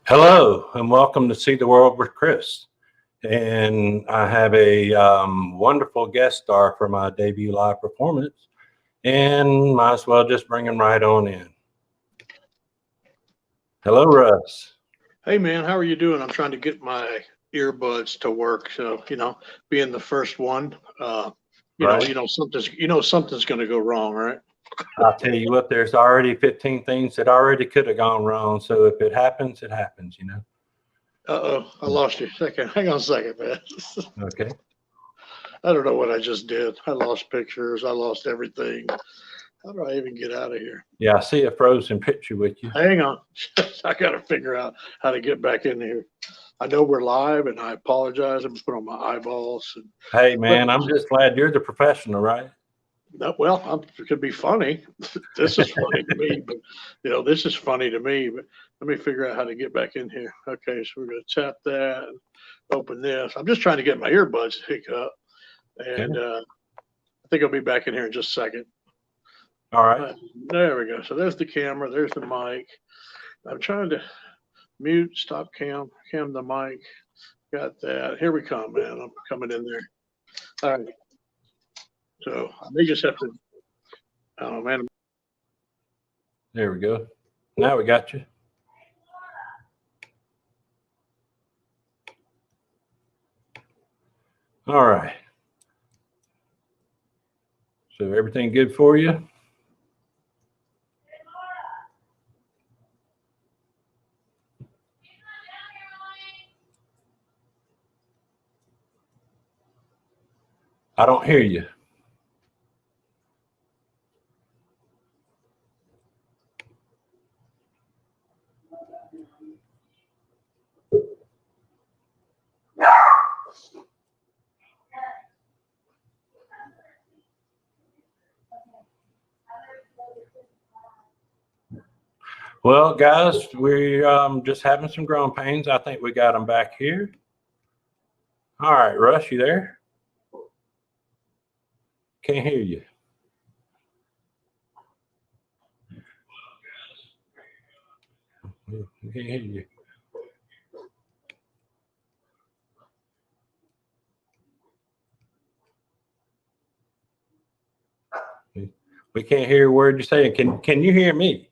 Hello, and welcome to See the World with Chris. And I have a wonderful guest star for my debut live performance, and might as well just bring him right on in. Hello, Russ. Hey man, how are you doing? I'm trying to get my earbuds to work. So, being the first one, Right. something's going to go wrong, right? I'll tell you what, there's already 15 things that already could have gone wrong. So if it happens, it happens, Uh-oh, I lost you. Second, hang on a second, man. Okay. I don't know what I just did. I lost pictures. I lost everything. How do I even get out of here? Yeah, I see a frozen picture with you. Hang on. I got to figure out how to get back in here. I know we're live, and I apologize. I'm putting on my eyeballs. Hey, man, I'm just glad you're the professional, right? Well, it could be funny. This is funny to me, but this is funny to me. But let me figure out how to get back in here. Okay, so we're going to tap that and open this. I'm just trying to get my earbuds to hook up, and I think I'll be back in here in just a second. All right. There we go. So there's the camera. There's the mic. I'm trying to mute, stop cam the mic. Got that. Here we come, man. I'm coming in there. All right. So I may just have to, oh man. There we go. Now we got you. All right. So everything good for you? I don't hear you. Well, guys, we're just having some growing pains. I think we got them back here. All right, Russ, you there? Can't hear you. We can't hear you. We can't hear a word you're saying. Can you hear me?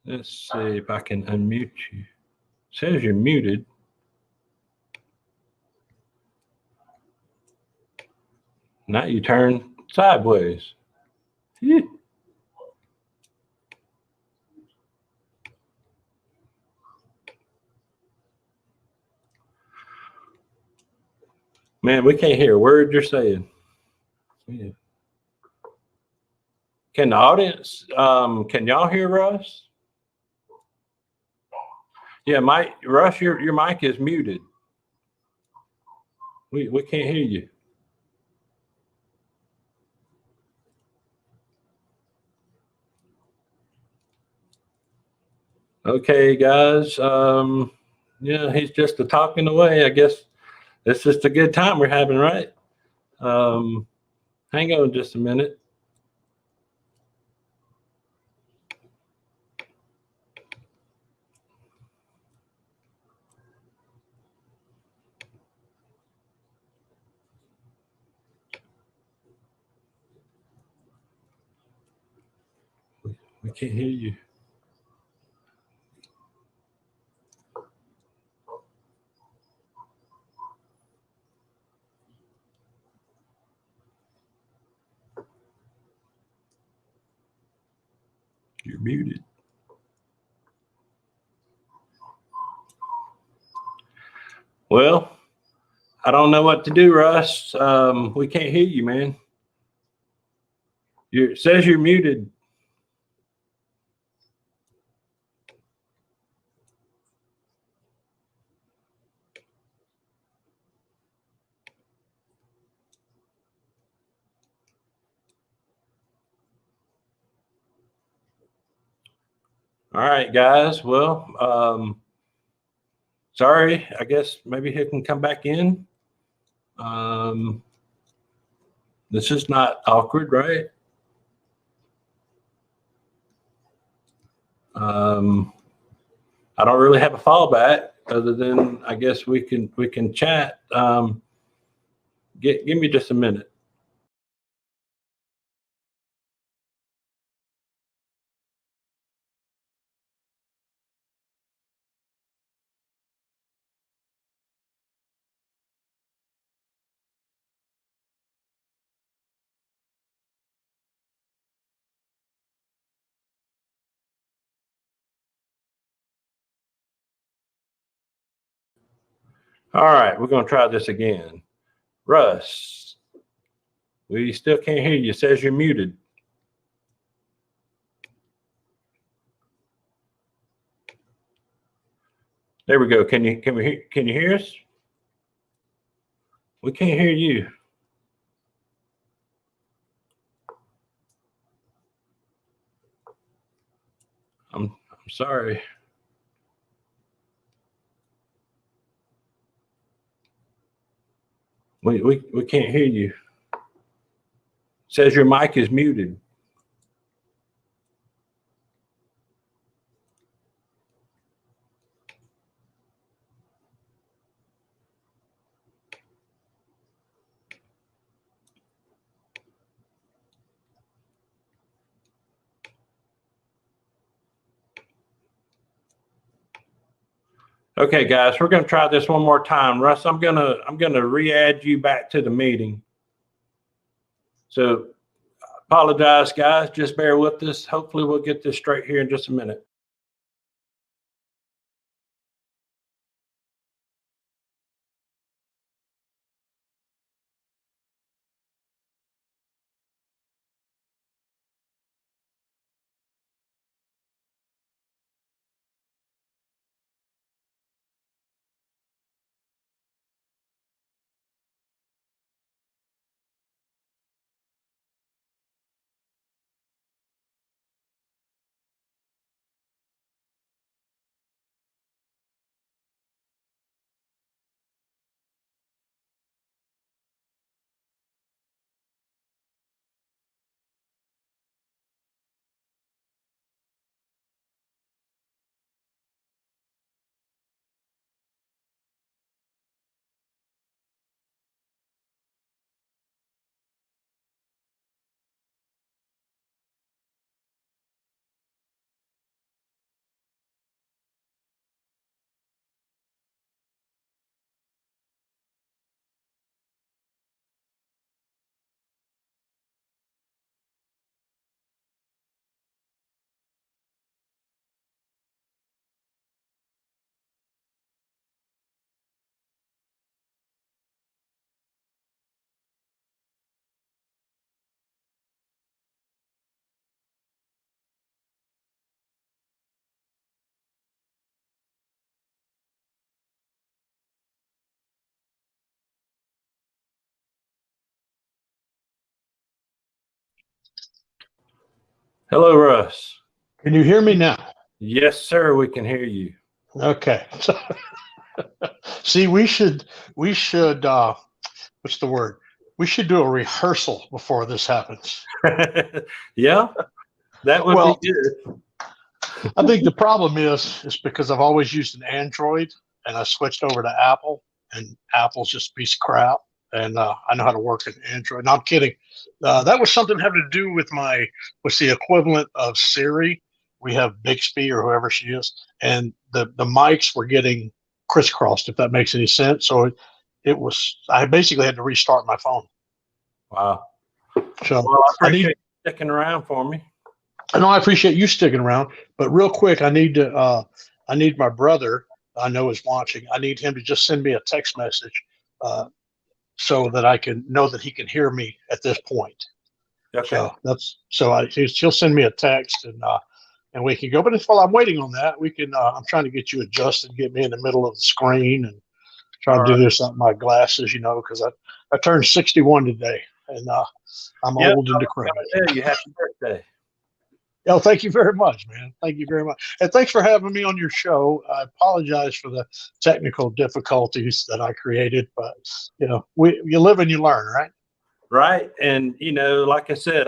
Let's see if I can unmute you. It says you're muted. Now you turn sideways. Yeah. Man, we can't hear a word you're saying. Yeah. Can the audience, can y'all hear Russ? Yeah, Russ, your mic is muted. We can't hear you. Okay, guys. Yeah, he's just talking away. I guess it's just a good time we're having, right? Hang on just a minute. We can't hear you. You're muted. Well, I don't know what to do, Russ. We can't hear you, man. It says you're muted. All right, guys. Well, sorry. I guess maybe he can come back in. This is not awkward, right? I don't really have a fallback other than I guess we can chat. Give me just a minute. All right, we're going to try this again. Russ, we still can't hear you. It says you're muted. There we go. Can you hear us? We can't hear you. I'm sorry. We can't hear you. It says your mic is muted. Okay, guys, we're going to try this one more time. Russ, I'm gonna re-add you back to the meeting. So apologize, guys. Just bear with us. Hopefully we'll get this straight here in just a minute. Hello, Russ. Can you hear me now? Yes, sir. We can hear you. Okay. See, we should what's the word? We should do a rehearsal before this happens. Yeah, that would be good. I think the problem is because I've always used an Android and I switched over to Apple, and Apple's just a piece of crap. And I know how to work an Android. No, I'm kidding. That was something having to do with what's the equivalent of Siri. We have Bixby or whoever she is, and the mics were getting crisscrossed, if that makes any sense. So I basically had to restart my phone. Wow. So well, I appreciate you sticking around for me. I appreciate you sticking around, but real quick, I need my brother, I know is watching. I need him to just send me a text message so that I can know that he can hear me at this point. Okay. So he'll send me a text and we can go. But while I'm waiting on that, we can. I'm trying to get you adjusted, get me in the middle of the screen, and try to do this on my glasses, because I turned 61 today, and I'm old and decrepit. You happy birthday. Oh, thank you very much, man. Thank you very much. And thanks for having me on your show. I apologize for the technical difficulties that I created, but you live and you learn, right? Right. And, like I said,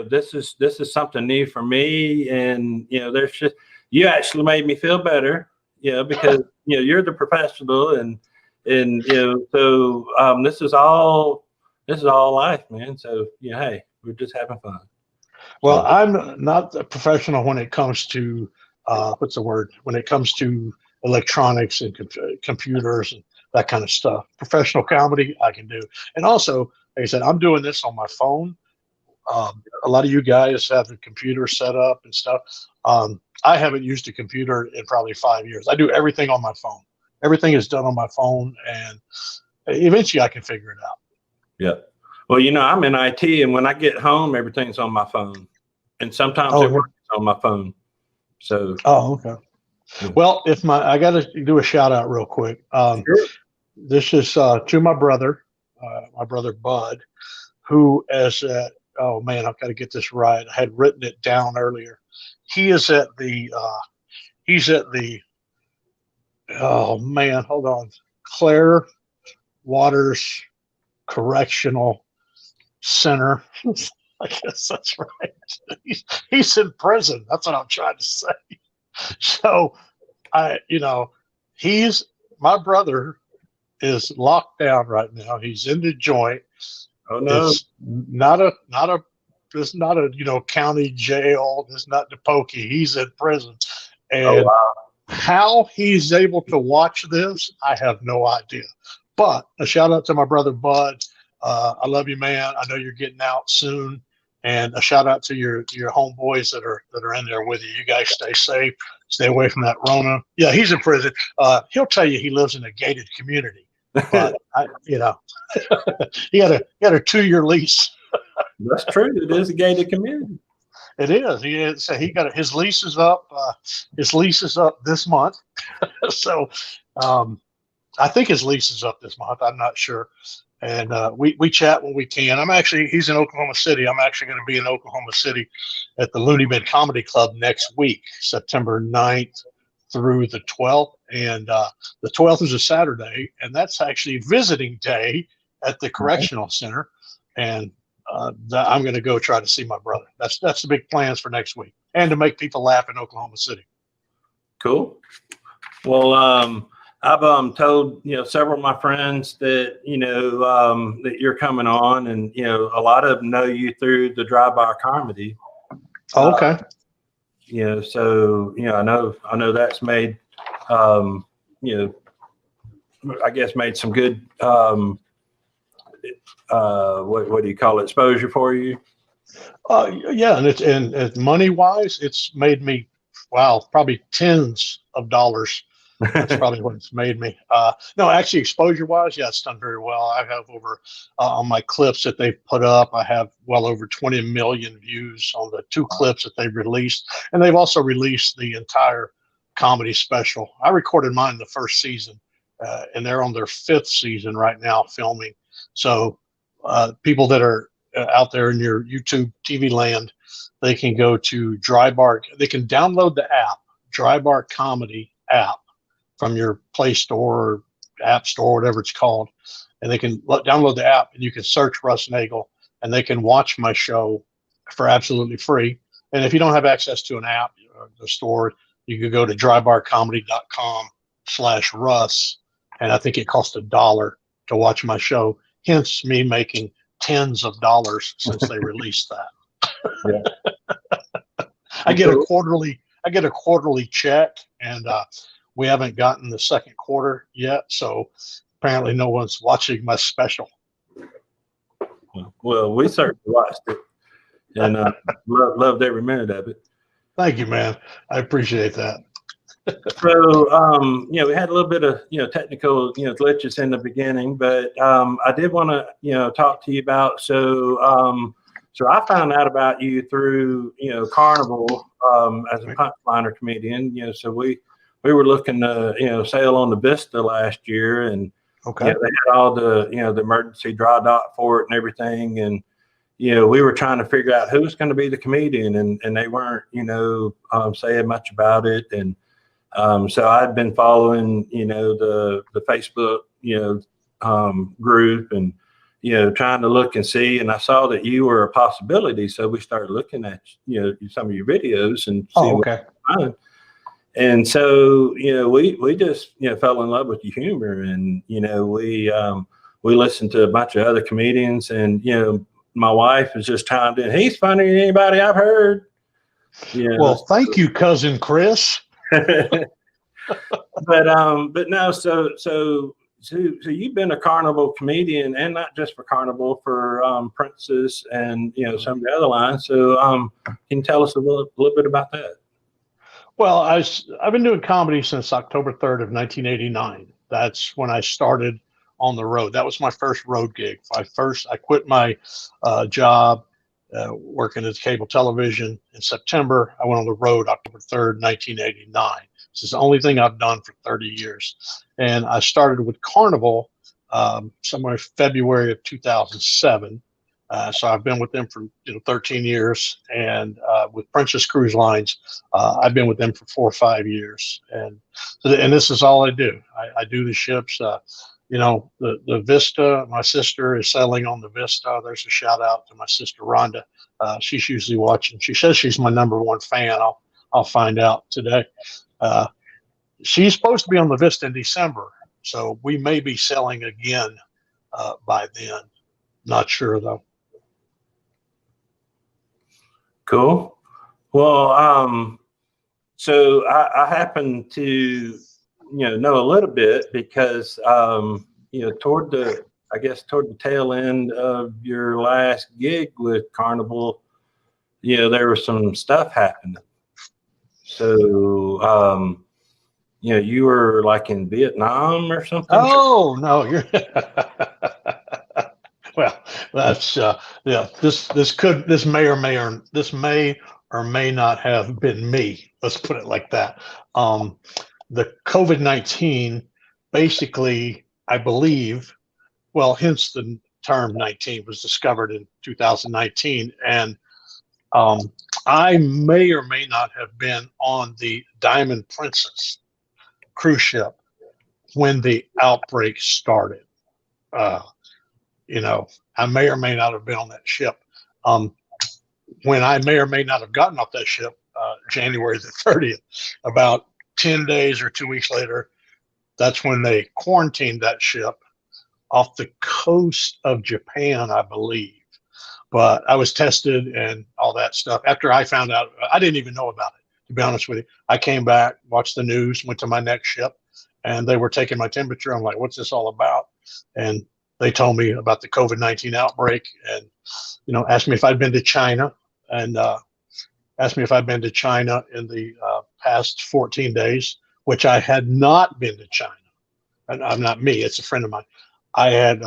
this is something new for me. And, there's just, you actually made me feel better, because you're the professional, and so this is all life, man. So hey, we're just having fun. Well, I'm not a professional when it comes to what's the word? When it comes to electronics and computers and that kind of stuff. Professional comedy, I can do. And also, like I said, I'm doing this on my phone. A lot of you guys have the computer set up and stuff. I haven't used a computer in probably 5 years. I do everything on my phone. Everything is done on my phone, and eventually I can figure it out. Yeah. Well, I'm in IT, and when I get home, everything's on my phone, and sometimes it works on my phone. So. Oh, okay. Yeah. Well, I got to do a shout out real quick. Sure. This is to my brother Bud, who is at, oh man, I've got to get this right. I had written it down earlier. He's at the, oh man, hold on. Claire Waters Correctional Center. I guess that's right. He's in prison. That's what I'm trying to say. So my brother is locked down right now. He's in the joint. Oh no. It's not a county jail. It's not the pokey. He's in prison. And how he's able to watch this, I have no idea. But a shout out to my brother Bud. I love you, man. I know you're getting out soon. And a shout out to your homeboys that are in there with you. You guys stay safe. Stay away from that Rona. Yeah, he's in prison. He'll tell you he lives in a gated community. But he had a 2-year lease. That's true. It is a gated community. It is. He got his lease is up. His lease is up this month. So I think his lease is up this month. I'm not sure. And we chat when we can. He's in Oklahoma City. I'm actually going to be in Oklahoma City at the Looney Bin Comedy Club next week, September 9th through the 12th. And the 12th is a Saturday, and that's actually visiting day at the Correctional Center. And I'm going to go try to see my brother. That's the big plans for next week, and to make people laugh in Oklahoma City. Cool. Well, I've told several of my friends that that you're coming on, and a lot of them know you through the drive-by comedy. Oh, okay. So I know that's made I guess made some good what do you call it, exposure for you? Yeah, and money wise, it's made me probably tens of dollars. That's probably what it's made me. No, actually, exposure-wise, yeah, it's done very well. I have over on my clips that they've put up. I have well over 20 million views on the 2 clips that they've released, and they've also released the entire comedy special. I recorded mine the first season, and they're on their 5th season right now filming. So people that are out there in your YouTube TV land, they can go to Drybar. They can download the app, Drybar Comedy app, from your Play Store or App Store, whatever it's called, and they can download the app, and you can search Russ Nagel, and they can watch my show for absolutely free. And if you don't have access to an app or the store, you could go to drybarcomedy.com/Russ, and I think it costs $1 to watch my show. Hence me making tens of dollars since they released that. Yeah. I get a quarterly check, and we haven't gotten the second quarter yet, so apparently no one's watching my special. Well, we certainly watched it, and loved every minute of it. Thank you, man. I appreciate that. So, we had a little bit of, technical, glitches in the beginning, but I did want to, talk to you about, so I found out about you through, Carnival as a Punchliner comedian, so we were looking to, sail on the Vista last year, and they had all the, the emergency dry dock for it and everything. And, we were trying to figure out who was going to be the comedian, and they weren't, saying much about it. And so I'd been following, the Facebook, group, and, trying to look and see, and I saw that you were a possibility. So we started looking at, some of your videos and see what And so, we just, fell in love with your humor, and, we listened to a bunch of other comedians, and, my wife was just chimed in. He's funnier than anybody I've heard. Well, thank you, cousin Chris. But no, so you've been a Carnival comedian, and not just for Carnival, for Princess and some of the other lines. So can you tell us a little bit about that? Well, I've been doing comedy since October 3rd of 1989. That's when I started on the road. That was my first road gig. I quit my job working at cable television in September. I went on the road October 3rd, 1989. This is the only thing I've done for 30 years. And I started with Carnival somewhere February of 2007. So I've been with them for 13 years, and with Princess Cruise Lines, I've been with them for 4 or 5 years, and this is all I do. I do the ships. The Vista. My sister is sailing on the Vista. There's a shout out to my sister Rhonda. She's usually watching. She says she's my #1 fan. I'll find out today. She's supposed to be on the Vista in December, so we may be sailing again by then. Not sure though. Cool. Well, so I happen to, know a little bit because, toward the tail end of your last gig with Carnival, there was some stuff happening. So, you were like in Vietnam or something? Oh, no, you're well, that's this may or may not have been me. Let's put it like that. The COVID-19 basically, I believe, well, hence the term 19 was discovered in 2019. And I may or may not have been on the Diamond Princess cruise ship when the outbreak started. I may or may not have been on that ship. When I may or may not have gotten off that ship, January the 30th, about 10 days or 2 weeks later, that's when they quarantined that ship off the coast of Japan, I believe. But I was tested and all that stuff. After I found out, I didn't even know about it, to be honest with you. I came back, watched the news, went to my next ship, and they were taking my temperature. I'm like, what's this all about? And they told me about the COVID-19 outbreak, and asked me if I'd been to China, and asked me if I'd been to China in the past 14 days, which I had not been to China. And I'm not me; it's a friend of mine. I had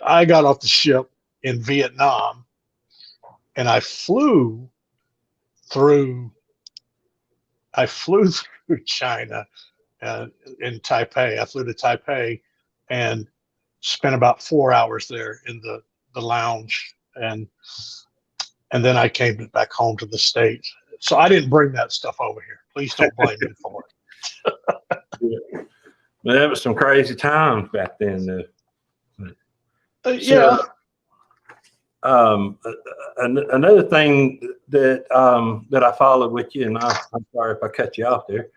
I got off the ship in Vietnam, and I flew through China in Taipei. I flew to Taipei and spent about 4 hours there in the lounge, and then I came back home to the States. So I didn't bring that stuff over here. Please don't blame me for it. Yeah. Well, that was some crazy times back then. Yeah. Another thing that I followed with you, and I'm sorry if I cut you off there.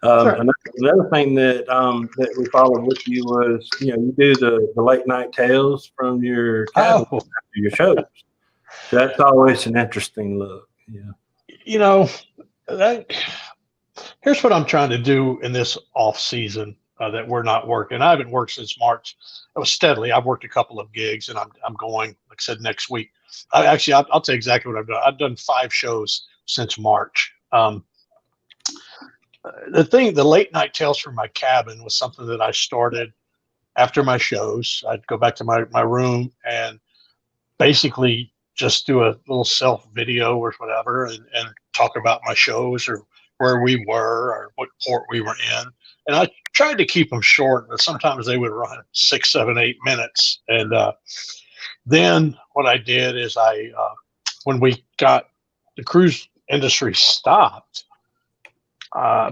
Sure. Another thing that we followed with you was, you do the late night tales from your cabin after your shows. So that's always an interesting look. Yeah. Here's what I'm trying to do in this off season that we're not working. I haven't worked since March. I was steadily. I've worked a couple of gigs, and I'm going, like I said, next week. I'll tell you exactly what I've done. I've done 5 shows since March. The late night tales from my cabin was something that I started after my shows. I'd go back to my room and basically just do a little self video or whatever, and talk about my shows or where we were or what port we were in. And I tried to keep them short, but sometimes they would run 6, 7, 8 minutes. And then what I did is when we got the cruise industry stopped,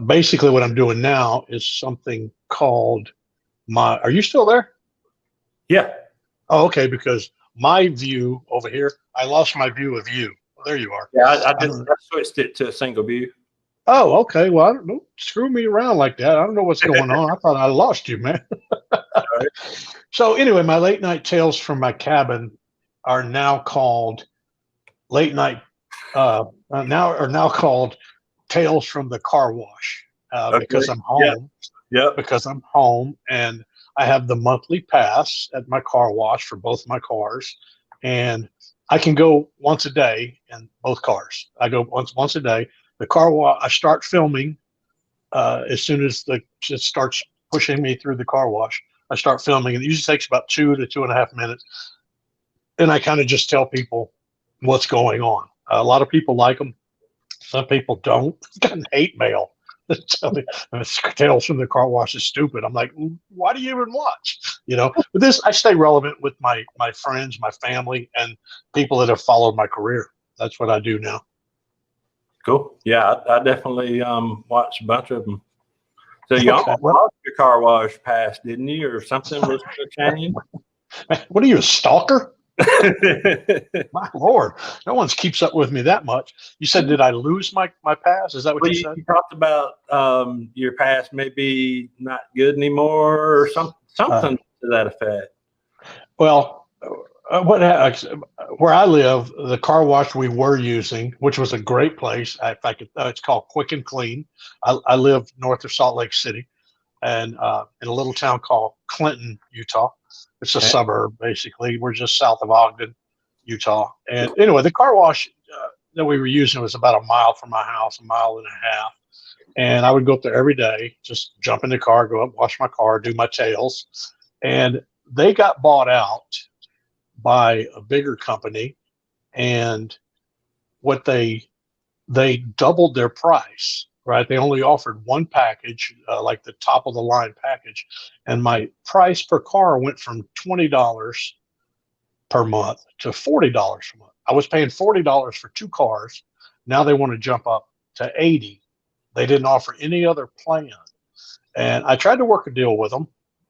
basically what I'm doing now is something called are you still there? Yeah. Oh, okay. Because my view over here, I lost my view of you. Well, there you are. Yeah, I switched it to a single view. Oh, okay. Well, I don't screw me around like that. I don't know what's going on. I thought I lost you, man. Right. So anyway, my late night tales from my cabin are now called late night. Now called tales from the car wash because Okay. I'm home. Yep. Because I'm home and I have the monthly pass at my car wash for both my cars, and I can go once a day in both cars. I go once a day. The car wash. I start filming as soon as it starts pushing me through the car wash. I start filming, and it usually takes about 2 to 2.5 minutes. And I kind of just tell people what's going on. A lot of people like them. Some people don't. I've gotten hate mail. Tell me tales from the car wash is stupid. I'm like, why do you even watch? But this, I stay relevant with my friends, my family, and people that have followed my career. That's what I do now. Cool. Yeah, I definitely watched a bunch of them. So you Okay, almost well, lost your car wash pass, didn't you, or something was changed? what are you, a stalker? My Lord, no one keeps up with me that much. You said, did I lose my pass? Is that what Well, you you, said? you talked about your pass maybe not good anymore, or something to that effect. Well, where I live, the car wash we were using, which was a great place. In fact, it's called Quick and Clean. I live north of Salt Lake City, and in a little town called Clinton, Utah. It's a Okay. suburb, basically. We're just south of Ogden, Utah. And anyway, the car wash that we were using was about a mile from my house, a mile and a half. And I would go up there every day, just jump in the car, go up, wash my car, do my tails. And they got bought out by a bigger company, and what they doubled their price. Right, they only offered one package, like the top of the line package, and my price per car went from $20 per month to $40 a month. I was paying $40 for two cars. Now they want to jump up to 80. They didn't offer any other plan, and I tried to work a deal with them,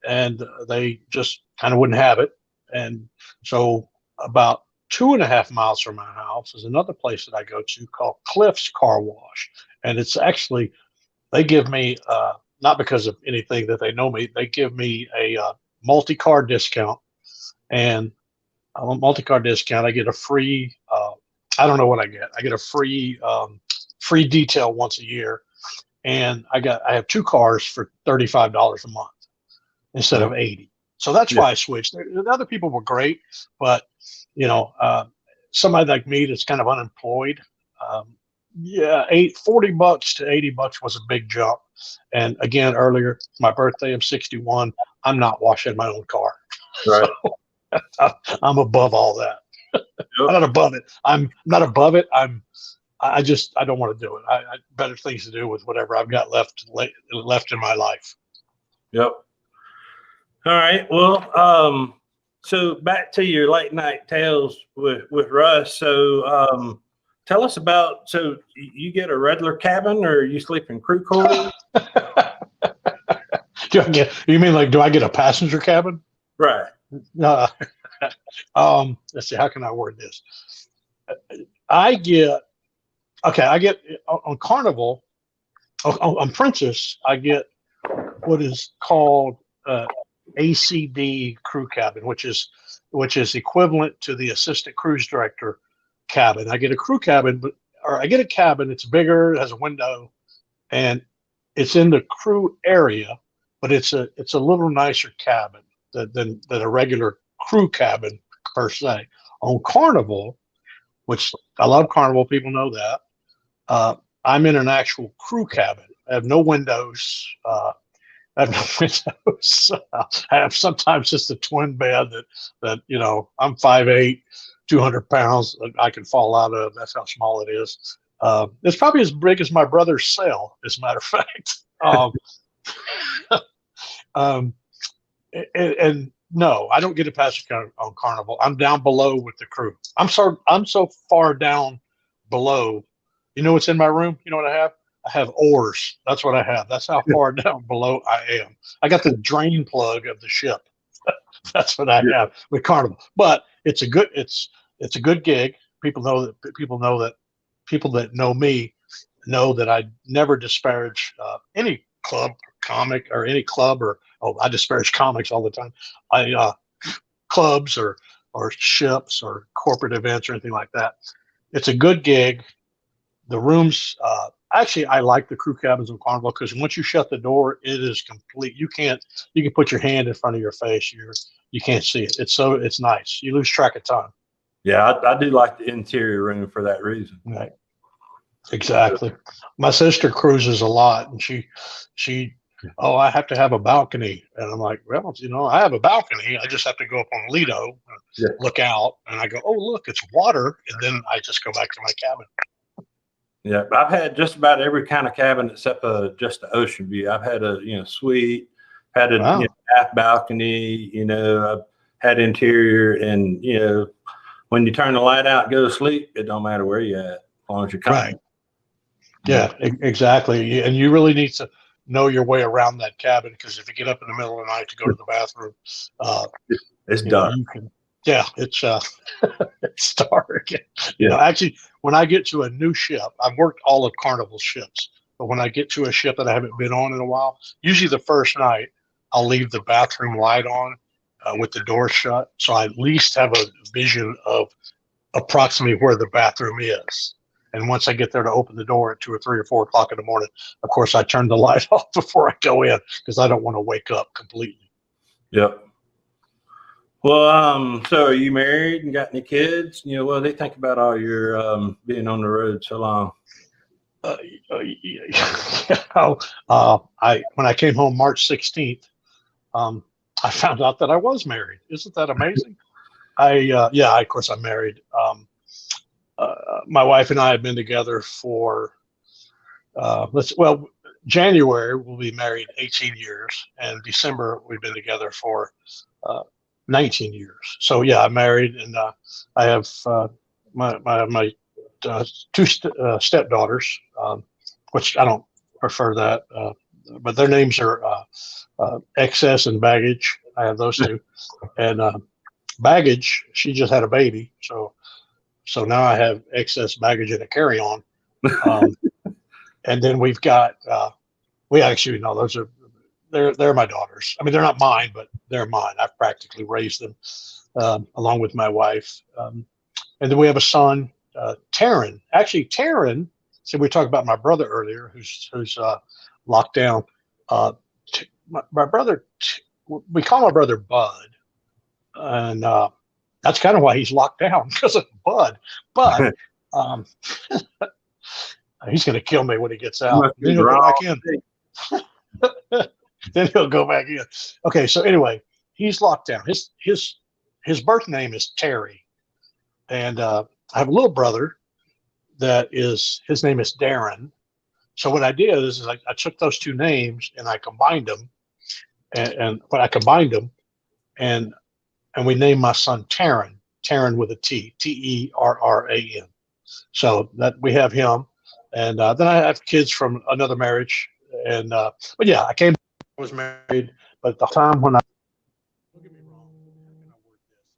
and they just kind of wouldn't have it. And so about 2.5 miles from my house is another place that I go to called Cliff's Car Wash. And it's actually, they give me, not because of anything that they know me, they give me a multi-car discount. And a multi-car discount, I get a free, I don't know what I get. I get a free detail once a year. And I have two cars for $35 a month instead of 80. So that's why I switched. The other people were great, but somebody like me that's kind of unemployed, $40 to $80 was a big jump. And again, earlier, my birthday, I'm 61. I'm not washing my own car. Right. So I'm above all that. Yep. I'm not above it. I'm not above it. I don't want to do it. I better things to do with whatever I've got left in my life. Yep. All right. Well, so back to your late night tales with Russ. So tell us about, so you get a regular cabin or you sleep in crew quarters? You mean like, do I get a passenger cabin? Right. Let's see, how can I word this? I get on Carnival, on Princess, I get what is called ACD crew cabin, which is equivalent to the assistant cruise director cabin. I get a crew cabin, I get a cabin. It's bigger, it has a window, and it's in the crew area, but it's a little nicer cabin than a regular crew cabin per se. On Carnival, which I love Carnival, people know that. I'm in an actual crew cabin. I have no windows. I have no windows. I have sometimes just a twin bed that I'm 5'8", 200 pounds. I can fall out of. That's how small it is. It's probably as big as my brother's cell, as a matter of fact. And no, I don't get a passenger on Carnival. I'm down below with the crew. I'm so far down below. You know what's in my room? You know what I have? I have oars. That's what I have. That's how far down below I am. I got the drain plug of the ship. That's what I have with Carnival. But it's a good gig. People that know me know that I never disparage any club, comic, or any club, or I disparage comics all the time. I clubs or ships or corporate events or anything like that. It's a good gig. The rooms, actually, I like the crew cabins on Carnival because once you shut the door, it is complete. You can put your hand in front of your face. You can't see it. It's nice. You lose track of time. Yeah, I do like the interior room for that reason. Right. Exactly. My sister cruises a lot, and she, oh, I have to have a balcony, and I'm like, well, I have a balcony. I just have to go up on Lido, look out, and I go, oh, look, it's water, and then I just go back to my cabin. Yeah, I've had just about every kind of cabin except just the ocean view. I've had a suite, had a half balcony. I've had interior, and when you turn the light out, go to sleep. It don't matter where you at, as long as you're coming. Right. Yeah, exactly. And you really need to know your way around that cabin, because if you get up in the middle of the night to go to the bathroom, it's dark. It's it's dark. Yeah. Actually, when I get to a new ship, I've worked all of Carnival's ships, but when I get to a ship that I haven't been on in a while, usually the first night I'll leave the bathroom light on with the door shut, so I at least have a vision of approximately where the bathroom is. And once I get there to open the door at 2 or 3 or 4 o'clock in the morning, of course, I turn the light off before I go in because I don't want to wake up completely. Yep. Well, so are you married and got any kids? What do they think about all your being on the road so long? When I came home March 16th, I found out that I was married. Isn't that amazing? Of course I'm married. My wife and I have been together for January we'll be married 18 years, and December we've been together for 19 years. So yeah, I'm married, and I have my 2 stepdaughters, which I don't prefer that, but their names are Excess and Baggage. I have those 2, and Baggage, she just had a baby, so now I have Excess, Baggage, and a carry-on. And then we've got those are they're my daughters. I mean, they're not mine, but they're mine. I've practically raised them along with my wife. And then we have a son, Taryn. Actually, Taryn. So we talked about my brother earlier, who's locked down. My brother, we call my brother Bud, and that's kind of why he's locked down, because of Bud. But he's going to kill me when he gets out. Then he'll go back in. Then he'll go back in. Okay, so anyway, he's locked down. His birth name is Terry, and I have a little brother his name is Darren. So what I did is I took those 2 names and I combined them, and when I combined them, and we named my son Taryn with a T, Terran. So that we have him, and then I have kids from another marriage, and but yeah, I was married, but the time when don't get me wrong, and I word this,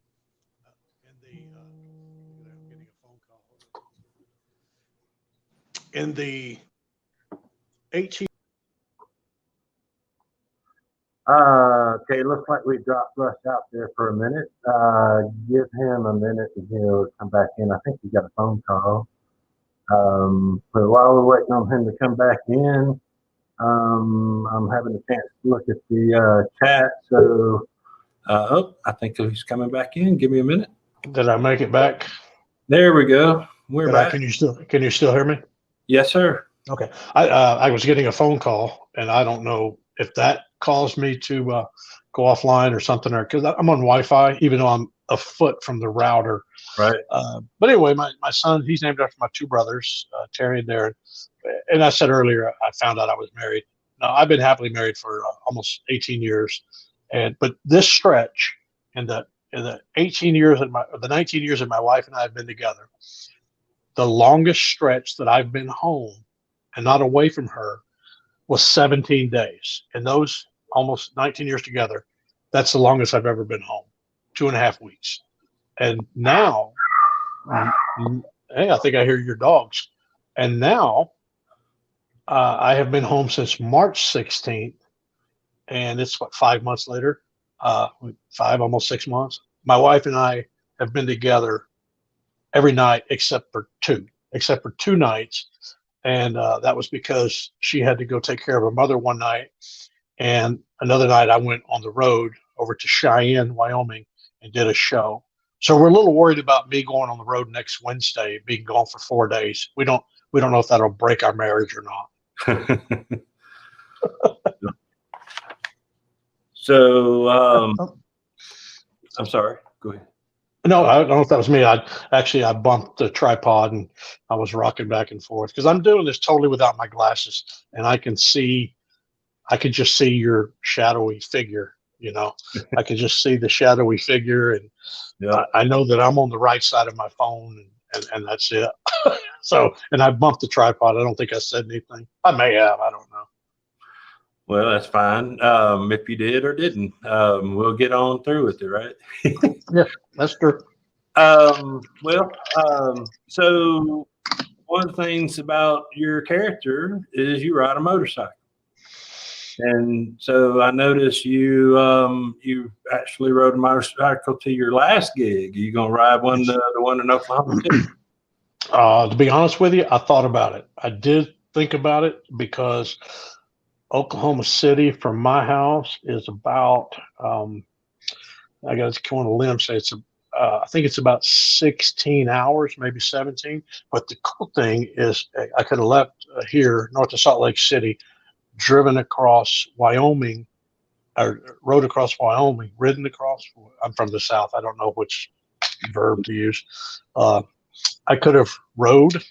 I'm getting a phone call. In the 18. Okay, looks like we dropped Russ out there for a minute. Give him a minute and he'll come back in. I think he got a phone call. But while we're waiting on him to come back in, I'm having a chance to look at the chat. So, I think he's coming back in. Give me a minute. Did I make it back? There we go. We're back. Can you still hear me? Yes, sir. Okay. I was getting a phone call, and I don't know if that caused me to go offline or something, or because I'm on Wi-Fi, even though I'm a foot from the router. Right. But anyway, my son, he's named after my 2 brothers, Terry and Darren. And I said earlier, I found out I was married. Now, I've been happily married for almost 18 years, but this stretch in the 18 years the 19 years that my wife and I have been together, the longest stretch that I've been home and not away from her was 17 days. And those almost 19 years together, that's the longest I've ever been home, 2.5 weeks. And now, hey, I think I hear your dogs. And now I have been home since March 16th, and it's what, 5 months later, almost 6 months. My wife and I have been together every night except for two nights. And that was because she had to go take care of her mother one night. And another night I went on the road over to Cheyenne, Wyoming, and did a show. So we're a little worried about me going on the road next Wednesday, being gone for 4 days. We don't know if that'll break our marriage or not. So, I'm sorry. Go ahead. No, I don't know if that was me. I bumped the tripod and I was rocking back and forth because I'm doing this totally without my glasses, and I can just see your shadowy figure. I can just see the shadowy figure, and Yeah. I know that I'm on the right side of my phone, and that's it. So, and I bumped the tripod. I don't think I said anything. I may have. I don't know. Well, that's fine. If you did or didn't, we'll get on through with it, right? Yeah, that's true. So one of the things about your character is you ride a motorcycle. And so I noticed you actually rode a motorcycle to your last gig. Are you gonna ride the one in Oklahoma City? To be honest with you, I thought about it. I did think about it because Oklahoma City from my house is about, I got to go on a limb, say I think it's about 16 hours, maybe 17. But the cool thing is I could have left here north of Salt Lake City, driven across Wyoming, or rode across Wyoming, ridden across. I'm from the South. I don't know which verb to use. I could have rode,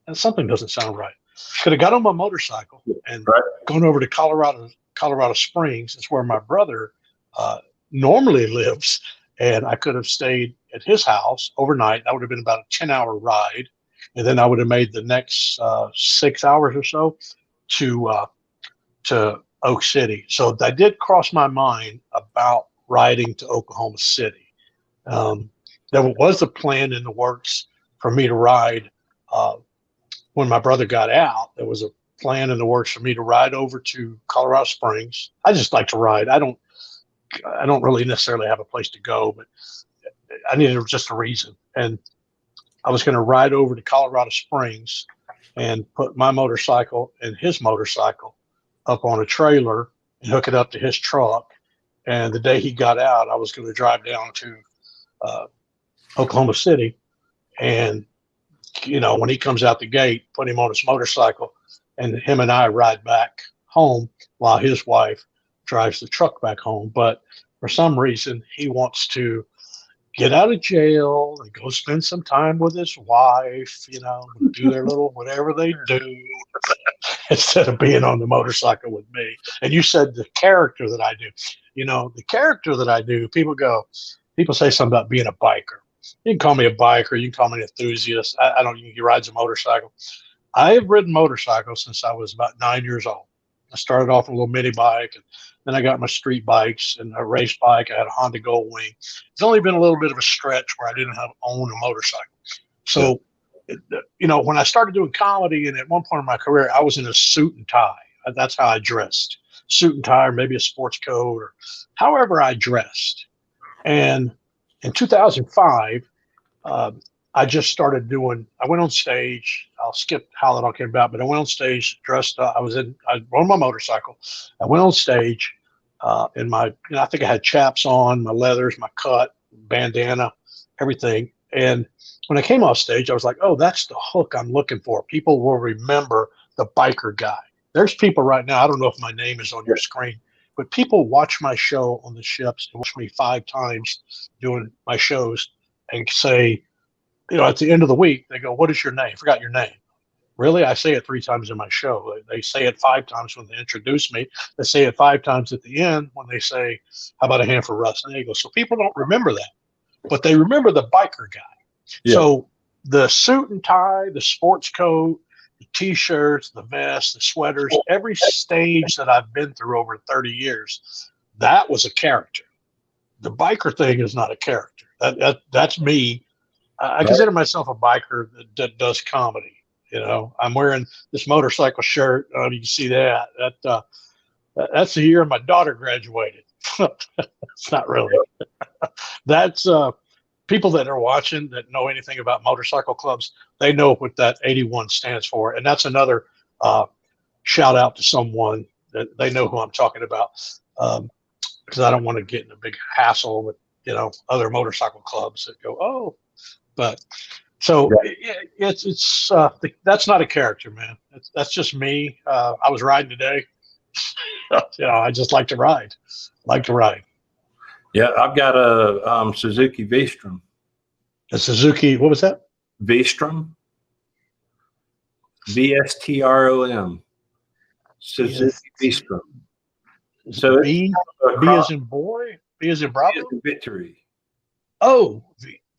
and something doesn't sound right. Could have got on my motorcycle and gone over to Colorado Springs. It's where my brother normally lives, and I could have stayed at his house overnight. That would have been about a 10-hour ride, and then I would have made the next 6 hours or so to Oak City. So that did cross my mind about riding to Oklahoma City. There was a plan in the works for me to ride. When my brother got out, there was a plan in the works for me to ride over to Colorado Springs. I just like to ride. I don't really necessarily have a place to go, but I needed just a reason. And I was going to ride over to Colorado Springs and put my motorcycle and his motorcycle up on a trailer and hook it up to his truck. And the day he got out, I was going to drive down to Oklahoma City, and when he comes out the gate, put him on his motorcycle, and him and I ride back home while his wife drives the truck back home. But for some reason, he wants to get out of jail and go spend some time with his wife, do their little whatever they do instead of being on the motorcycle with me. And you said the character that I do. The character that I do, people say something about being a biker. You can call me a biker. You can call me an enthusiast. I don't. He rides a motorcycle. I have ridden motorcycles since I was about 9 years old. I started off on a little mini bike, and then I got my street bikes and a race bike. I had a Honda Goldwing. It's only been a little bit of a stretch where I didn't own a motorcycle. So, when I started doing comedy, and at one point in my career, I was in a suit and tie. That's how I dressed. Suit and tie, or maybe a sports coat, or however I dressed. And in 2005, I just started I went on stage. I'll skip how that all came about, but I went on stage dressed up. I rode my motorcycle. I went on stage in I think I had chaps on, my leathers, my cut, bandana, everything. And when I came off stage, I was like, oh, that's the hook I'm looking for. People will remember the biker guy. There's people right now. I don't know if my name is on your screen, but people watch my show on the ships and watch me 5 times doing my shows and say, at the end of the week, they go, what is your name? I forgot your name. Really? I say it 3 times in my show. They say it 5 times when they introduce me. They say it 5 times at the end when they say, how about a hand for Russ Nagel? So people don't remember that, but they remember the biker guy. Yeah. So the suit and tie, the sports coat, the T-shirts, the vests, the sweaters, every stage that I've been through over 30 years, that was a character. The biker thing is not a character. That's me. I consider myself a biker that does comedy. You know, I'm wearing this motorcycle shirt. You can see that. That's the year my daughter graduated. It's not really. That's people that are watching that know anything about motorcycle clubs. They know what that 81 stands for, and that's another shout out to someone that they know who I'm talking about. Because I don't want to get in a big hassle with other motorcycle clubs that go, oh, but so it's that's not a character, man. That's just me. I was riding today. I just like to ride. Yeah, I've got a Suzuki V-Strom. A Suzuki, what was that? V-Strom. V-S-T-R-O-M. Suzuki V-Strom. So V as in boy, B as in Bravo, V as in victory. Oh,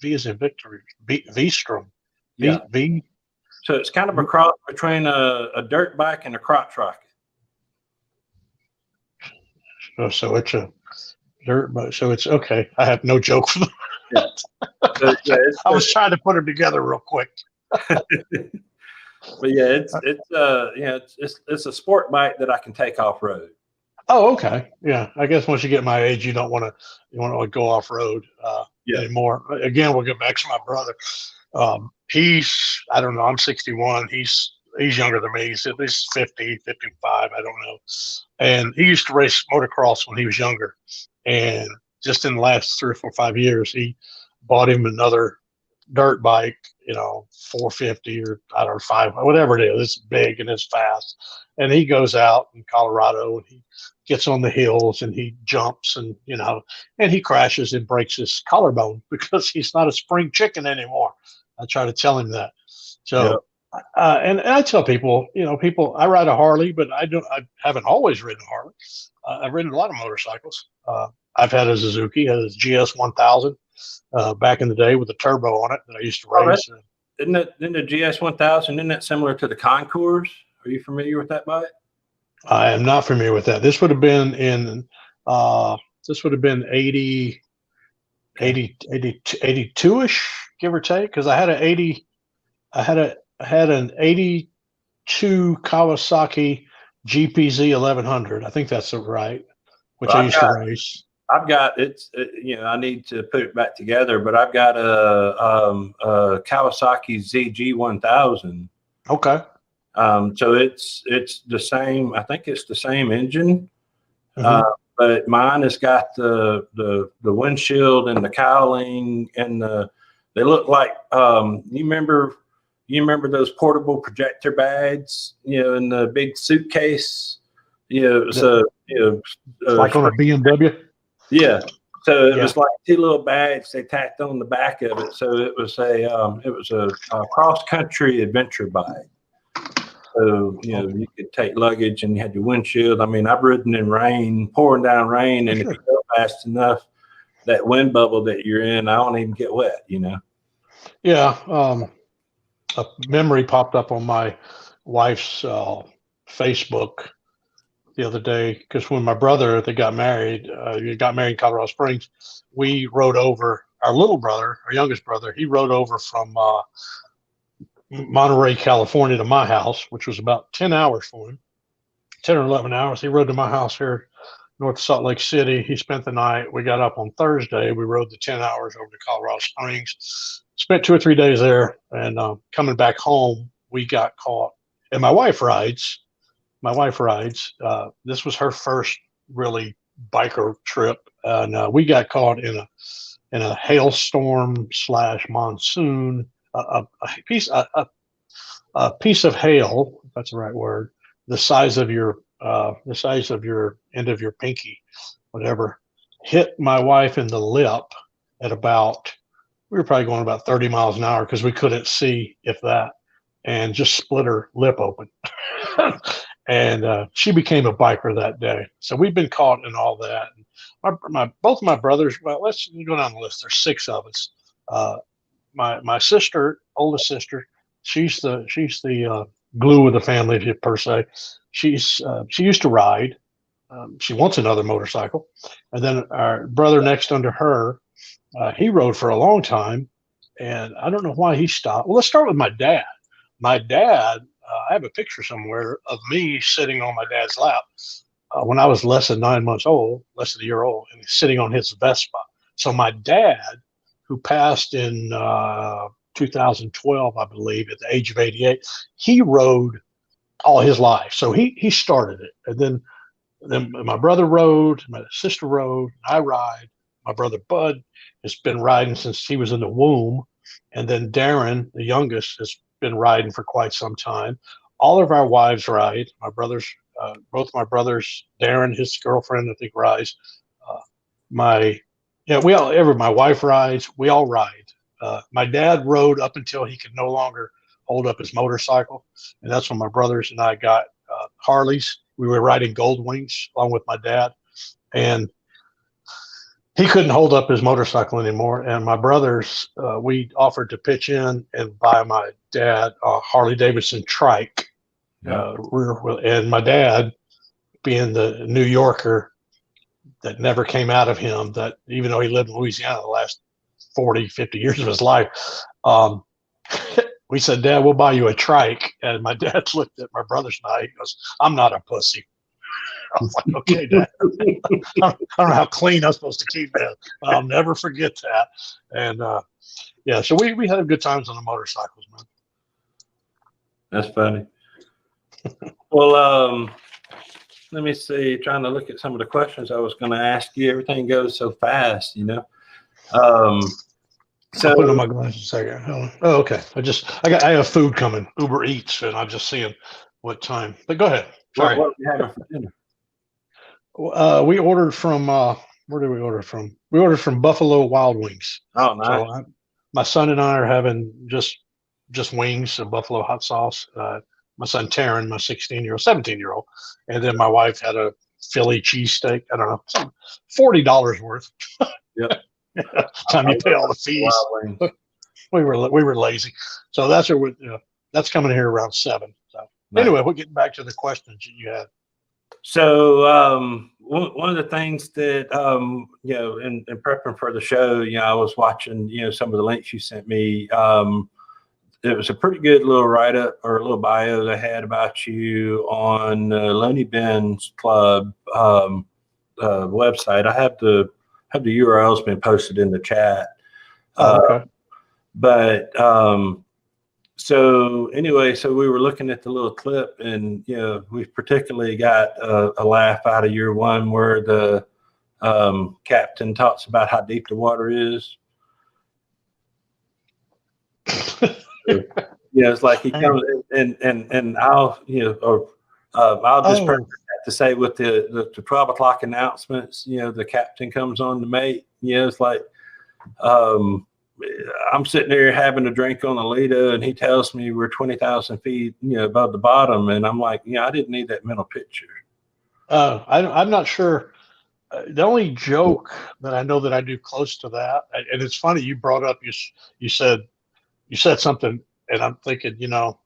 V as in victory, V-Strom. Yeah. V. So it's kind of a cross between a dirt bike and a crotch rocket. So it's a dirt bike. So it's okay. I have no joke for that. Yeah. So, I was trying to put them together real quick. But yeah, it's a sport bike that I can take off road. Oh, okay. Yeah, I guess once you get my age, you want to go off road anymore. Again, we'll get back to my brother. I don't know. I'm 61. He's younger than me. He's at least 50, 55. I don't know. And he used to race motocross when he was younger. And just in the last 3 or 4 or 5 years, he bought him another dirt bike, 450 or I don't know, 5, whatever it is. It's big and it's fast. And he goes out in Colorado and he gets on the hills and he jumps and he crashes and breaks his collarbone because he's not a spring chicken anymore. I try to tell him that. So, and I tell people, I ride a Harley, but I haven't always ridden a Harley. I've ridden a lot of motorcycles. I've had a Suzuki, a GS 1000 back in the day with a turbo on it that I used to race. Isn't the GS 1000? Isn't that similar to the Concours? Are you familiar with that bike? I am not familiar with that. This would have been in 82-ish, give or take, because I had an 82 Kawasaki GPZ 1100. I think that's right, which I used to race. I've got I need to put it back together, but I've got a Kawasaki ZG 1000. Okay. So it's the same. I think it's the same engine, but mine has got the windshield and the cowling and they look like you remember those portable projector bags, in the big suitcase, so like on a BMW. Yeah. So it was like 2 little bags they tacked on the back of it. So it was a cross country adventure bike. So, you could take luggage and you had your windshield. I mean, I've ridden in rain, pouring down rain. And if you go fast enough, that wind bubble that you're in, I don't even get wet, Yeah. A memory popped up on my wife's Facebook the other day, because when my brother, they got married in Colorado Springs, we rode over, our little brother, our youngest brother, he rode over from Monterey, California to my house, which was about 10 hours for him, 10 or 11 hours. He rode to my house here, north of Salt Lake City. He spent the night. We got up on Thursday. We rode the 10 hours over to Colorado Springs, spent 2 or 3 days there, and coming back home, we got caught. And my wife rides. This was her first really biker trip, and we got caught in a hailstorm / monsoon. A piece of hail, if that's the right word, the size of your end of your pinky, whatever, hit my wife in the lip at we were probably going about 30 miles an hour because we couldn't see, if that, and just split her lip open. And she became a biker that day. So we've been caught in all that. Both of my brothers, well, let's go down the list. There's 6 of us. My sister, oldest sister, she's the glue of the family per se. She used to ride. She wants another motorcycle. And then our brother next under her, he rode for a long time, and I don't know why he stopped. Well, let's start with my dad. my dad, I have a picture somewhere of me sitting on my dad's lap when I was less than 9 months old, less than a year old, and sitting on his Vespa. So my dad, who passed in 2012, I believe, at the age of 88, he rode all his life. So he started it. And then my brother rode, my sister rode, I ride. My brother Bud has been riding since he was in the womb. And then Darren, the youngest, has been riding for quite some time. All of our wives ride. My brothers, both my brothers, Darren, his girlfriend, I think, rides. My wife rides. We all ride. My dad rode up until he could no longer hold up his motorcycle, and that's when my brothers and I got Harleys. We were riding Gold Wings along with my dad, and he couldn't hold up his motorcycle anymore. And my brothers, we offered to pitch in and buy my dad a Harley Davidson trike. Yeah. And my dad, being the New Yorker that never came out of him, that even though he lived in Louisiana the last 40, 50 years of his life, we said, Dad, we'll buy you a trike. And my dad looked at my brothers and I, he goes, I'm not a pussy. I was like, okay, Dad. I don't know how clean I'm supposed to keep that. I'll never forget that. And yeah, so we had good times on the motorcycles, man. That's funny. Well, let me see, trying to look at some of the questions I was going to ask you. Everything goes so fast, you know. So I'll put on my glasses a second. Oh, okay. I have food coming, Uber Eats, and I'm just seeing what time. But go ahead. Sorry. What are you having for dinner? We ordered from where did we order from? We ordered from Buffalo Wild Wings. Oh, nice. So my son and I are having just wings and buffalo hot sauce. My son Taryn, my 17-year-old, and then my wife had a Philly cheesesteak. I don't know, $40 worth. Yep. Time you pay all the fees. We were lazy, so that's what that's coming here around 7. So anyway, we're getting back to the questions that you had. So one of the things that you know, in prepping for the show, you know, I was watching, you know, some of the links you sent me. It was a pretty good little write-up or a little bio they had about you on Lonely Ben's Club website. I have the URLs been posted in the chat. Okay. But so anyway, so we were looking at the little clip, and you know, we particularly got a laugh out of your one where the captain talks about how deep the water is. Yeah, it's like he comes and I'll, you know, or I'll just have to say with the 12 o'clock announcements, you know, the captain comes on to mate. You know, it's like I'm sitting there having a drink on a Lita, and he tells me we're 20,000 feet, you know, above the bottom, and I'm like, I didn't need that mental picture. I'm not sure. The only joke that I know that I do close to that, and it's funny you brought up, you said something, and I'm thinking, you know,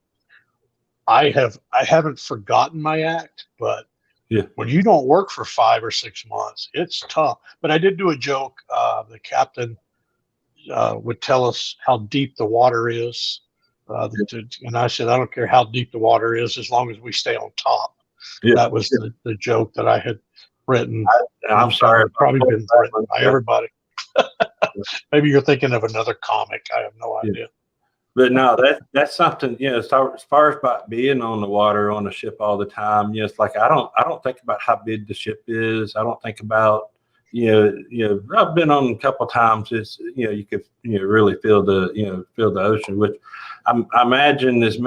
I haven't forgotten my act, but yeah, when you don't work for 5 or 6 months, it's tough. But I did do a joke. The captain would tell us how deep the water is, and I said, I don't care how deep the water is as long as we stay on top. Yeah. That was the joke that I had written. I'm sorry, probably been written by everybody. Maybe you're thinking of another comic. I have no idea. But no, that's something, you know, as far as about being on the water on the ship all the time, you know, it's like I don't think about how big the ship is. I don't think about, you know, I've been on a couple of times. It's, you know, you could, you know, really feel the ocean, which I imagine as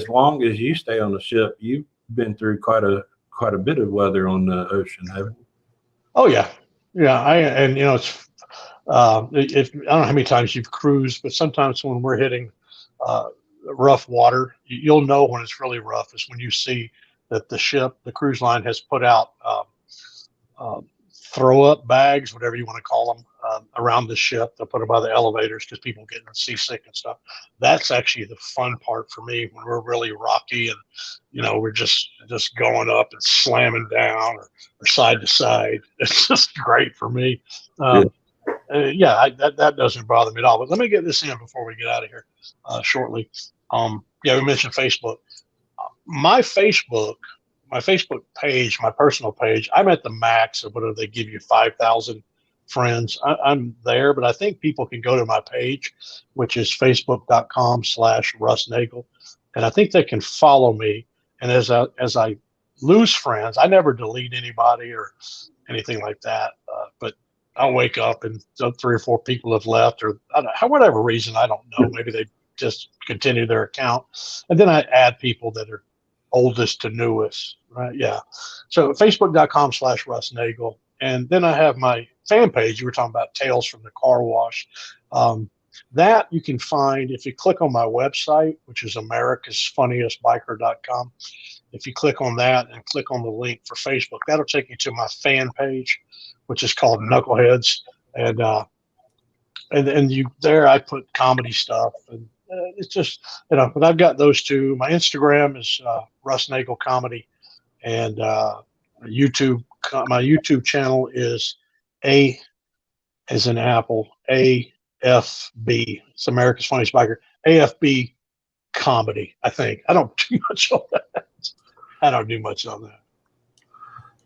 long as you stay on the ship, you've been through quite a bit of weather on the ocean, haven't you? Oh yeah. And you know, it's I don't know how many times you've cruised, but sometimes when we're hitting rough water, you'll know when it's really rough is when you see that the cruise line has put out throw up bags, whatever you want to call them, around the ship. They'll put them by the elevators because people get seasick and stuff. That's actually the fun part for me when we're really rocky and, you know, we're just going up and slamming down or side to side. It's just great for me. That doesn't bother me at all. But let me get this in before we get out of here shortly. Yeah, we mentioned Facebook. My Facebook, my Facebook page, my personal page, I'm at the max of whatever they give you, 5,000 friends. I'm there, but I think people can go to my page, which is facebook.com/Russ Nagel. And I think they can follow me. And as I lose friends, I never delete anybody or anything like that. But I'll wake up and 3 or 4 people have left, or whatever reason, I don't know. Maybe they just continue their account. And then I add people that are oldest to newest, right? Yeah. So facebook.com/Russ Nagel. And then I have my fan page. You were talking about Tales from the Car Wash. That you can find if you click on my website, which is americasfunniestbiker.com. If you click on that and click on the link for Facebook, that'll take you to my fan page, which is called Knuckleheads. And you there, I put comedy stuff, and it's just, but I've got those two. My Instagram is Russ Nagel Comedy, and my YouTube channel is A as in Apple, AFB. It's America's Funniest Biker. AFB Comedy, I think. I don't do much on that. I don't do much on that.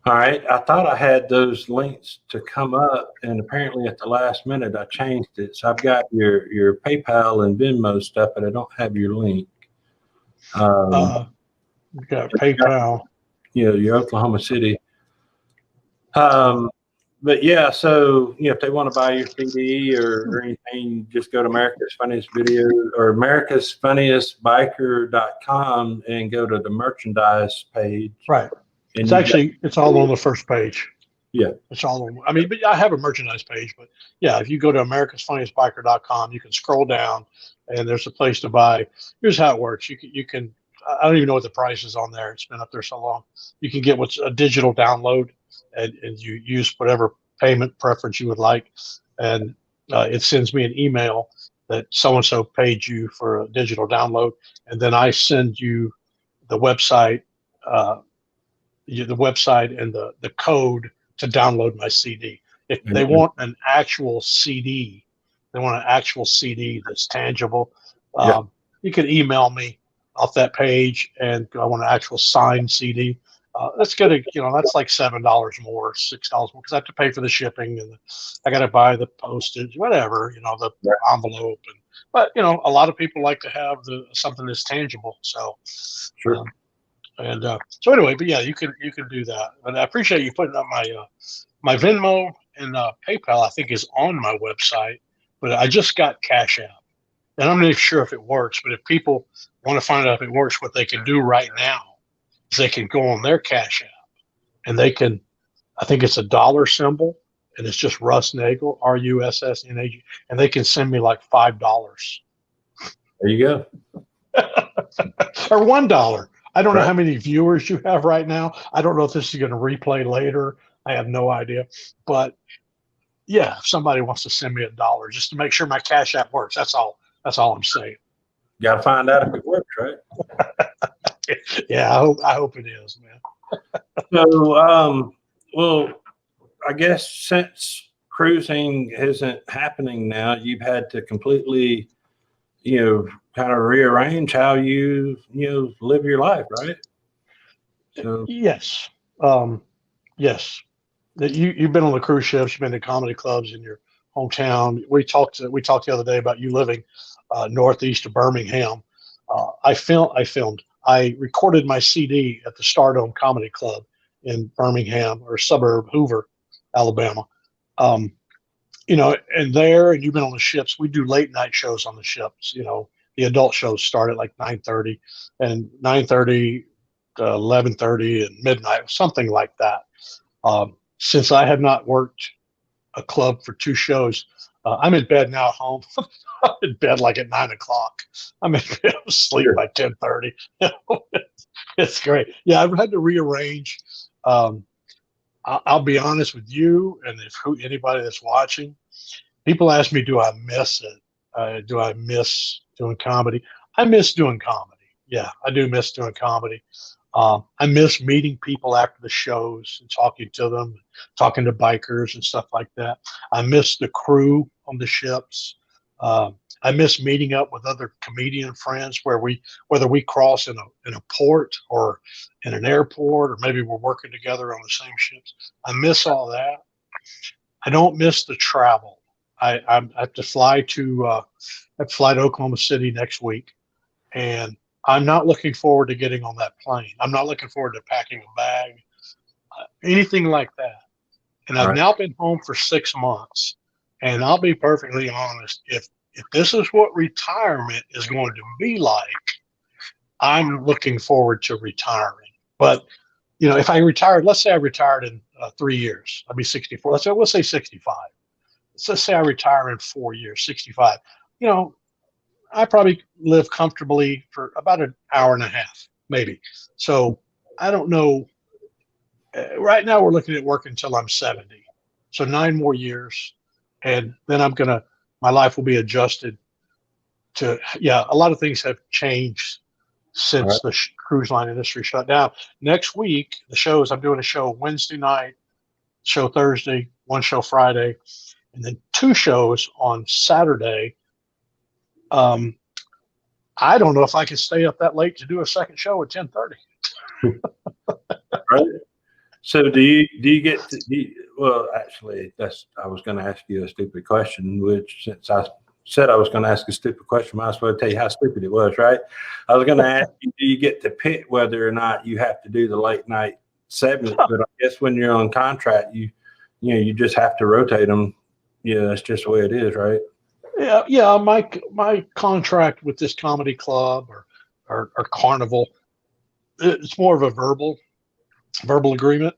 All right. I thought I had those links to come up, and apparently at the last minute I changed it. So I've got your PayPal and Venmo stuff, but I don't have your link. You got PayPal. Your Oklahoma City. But yeah, so if they want to buy your CD or anything, just go to America's Funniest Video or americasfunniestbiker.com and go to the merchandise page. Right. It's all on the first page. Yeah. It's all on. I mean, but I have a merchandise page, but yeah, if you go to americasfunniestbiker.com, you can scroll down and there's a place to buy. Here's how it works. You can, I don't even know what the price is on there. It's been up there so long. You can get what's a digital download, and you use whatever payment preference you would like. And it sends me an email that so-and-so paid you for a digital download. And then I send you the website, and the code to download my CD. If they want an actual CD, that's tangible, you can email me off that page, and I want an actual signed CD. That's good. That's like $7 more, $6 more, because I have to pay for the shipping, and I got to buy the postage, whatever, the envelope. But a lot of people like to have something that's tangible. So, sure. So anyway, but yeah, you can do that. And I appreciate you putting up my Venmo and PayPal. I think is on my website, but I just got Cash App, and I'm not even sure if it works. But if people want to find out if it works, what they can do right now is they can go on their Cash App, and they can, I think it's a dollar symbol, and it's just Russ Nagel, RUSSNAG, and they can send me like $5. There you go. Or $1. I don't know how many viewers you have right now. I don't know if this is going to replay later. I have no idea. But yeah, if somebody wants to send me $1 just to make sure my Cash App works, that's all I'm saying. Got to find out if it works, right? Yeah, I hope it is, man. So, well, I guess since cruising isn't happening now, you've had to completely, kind of rearrange how you live your life, right? So yes, yes. You've been on the cruise ships, you've been to comedy clubs in your hometown. We talked the other day about you living northeast of Birmingham. I recorded my CD at the Stardome Comedy Club in Birmingham, or suburb Hoover, Alabama. And you've been on the ships. We do late night shows on the ships. The adult shows start at like 9:30, and 9:30 to 11:30 and midnight, something like that. Since I have not worked a club for 2 shows, I'm in bed now at home. I'm in bed like at 9 o'clock. I'm in bed asleep by 10:30. It's great. Yeah, I've had to rearrange. I'll be honest with you, and anybody that's watching, people ask me, do I miss it? Do I miss doing comedy? I miss doing comedy. Yeah, I do miss doing comedy. I miss meeting people after the shows and talking to them, talking to bikers and stuff like that. I miss the crew on the ships. I miss meeting up with other comedian friends whether we cross in a port or in an airport, or maybe we're working together on the same ships. I miss all that. I don't miss the travel. I have to fly to Oklahoma City next week, and I'm not looking forward to getting on that plane. I'm not looking forward to packing a bag, anything like that. And I've Right. now been home for 6 months, and I'll be perfectly honest. If this is what retirement is going to be like, I'm looking forward to retiring. But if I retired, let's say I retired in 3 years, I'd be 64. We'll say 65. Let's say I retire in 4 years, 65. I probably live comfortably for about an hour and a half, maybe. So I don't know. Right now, we're looking at working until I'm 70. So 9 more years. And then my life will be adjusted to, a lot of things have changed since the cruise line industry shut down. Next week, I'm doing a show Wednesday night, show Thursday, one show Friday, and then 2 shows on Saturday. I don't know if I can stay up that late to do a second show at 10:30. Right. So do you get to, well, actually, I was going to ask you a stupid question, which since I said I was going to ask a stupid question, I might as well tell you how stupid it was, right? I was going to ask you, do you get to pick whether or not you have to do the late night segment? But I guess when you're on contract, you just have to rotate them. Yeah, that's just the way it is, right? Yeah. My contract with this comedy club or Carnival, it's more of a verbal agreement,